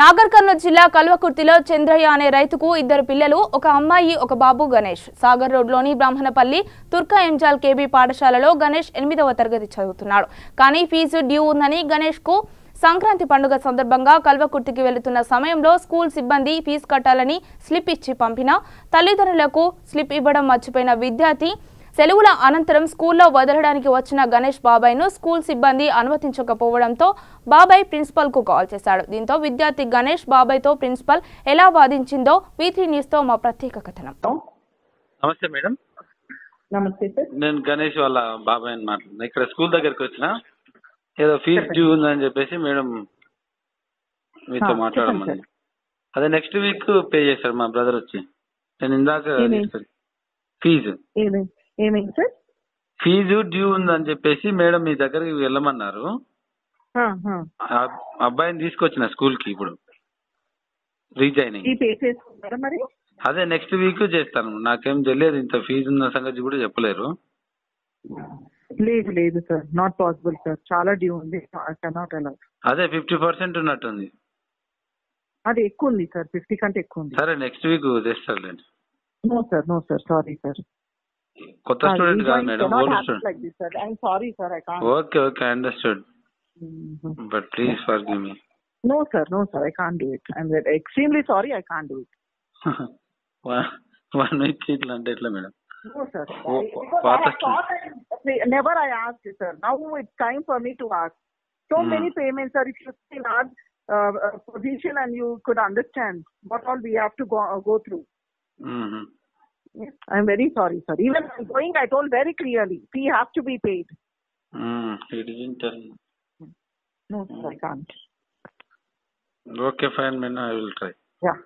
నాగర్ కర్నూలు జిల్లా కల్వకుర్తిలో చంద్రయ్య అనే రైతుకు ఇద్దరు పిల్లలు, ఒక అమ్మాయి, ఒక బాబు గణేష్. సాగర్ రోడ్లోని బ్రాహ్మణపల్లి తుర్కా ఎంజాల్ కేబీ పాఠశాలలో గణేష్ 8వ తరగతి చదువుతున్నాడు. కానీ ఫీజు డ్యూ ఉందని గణేష్కు సంక్రాంతి పండుగ సందర్భంగా కల్వకుర్తికి వెళుతున్న సమయంలో స్కూల్ సిబ్బంది ఫీజు కట్టాలని స్లిప్ ఇచ్చి పంపినా తల్లిదండ్రులకు స్లిప్ ఇవ్వడం మర్చిపోయిన విద్యార్థి సెలవుల అనంతరం స్కూల్లో వదలడానికి వచ్చిన గణేష్ బాబాయ్ను స్కూల్ సిబ్బంది అనుమతించకపోవడంతో బాబాయ్ ప్రిన్సిపల్కు కాల్ చేశాడు. దీంతో విద్యార్థి గణేష్ బాబాయ్తో ప్రిన్సిపల్ ఎలా వాదించిందో V3 న్యూస్తో మా ప్రత్యేక కథనం. నమస్తే మేడం. నమస్తే సార్. నేను గణేష్ వాళ్ళ బాబాయ్ అని మాట్లాడుతున్నా. ఇక్కడ స్కూల్ దగ్గరికి వచ్చిన ఏదో ఫీజు డ్యూ ఉందని చెప్పేసి మేడం మీతో మాట్లాడమని. అదే నెక్స్ట్ వీక్ పే చేశారు మా బ్రదర్ వచ్చి. నేను ఇందాక ఫీజు ఏమైంది సార్? ఫీజు డ్యూ ఉందని చెప్పేసి మేడం మీ దగ్గరికి వెళ్ళమన్నారు. అబ్బాయిని తీసుకొచ్చిన స్కూల్ కి ఇప్పుడు రీజాయినింగ్. మరి అదే నెక్స్ట్ వీక్ చేస్తాను. నాకేం తెలియదు ఇంత ఫీజు ఉన్న సంగతి కూడా చెప్పలేరు. లేదు లేదు సార్, నాట్ పాసిబుల్ సార్, చాలా డ్యూ ఉంది. అదే 50% ఉన్నట్టుంది. అది ఎక్కువ ఉంది సార్, 50 కంటే ఎక్కువ ఉంది. సరే నెక్స్ట్ వీక్ చేస్తారులేండి. No sir, sorry sir. కొత్త స్టూడెంట్ కాదు madam, old student. Sorry sir, I can't. Okay I understood, but please forgive me. No sir, I can't do it. I'm extremely sorry, I can't do it. 1 week ఇట్లా అంటే ఎట్లా madam? No sir, never I asked sir. Now it's time for me to ask. So many payments sir, if you see large position and you could understand what all we have to go through. I'm very sorry sir. Even I'm going, I told very clearly, fee have to be paid. He didn't tell me. No sir, I can't. Okay fine man, I will try. Yeah.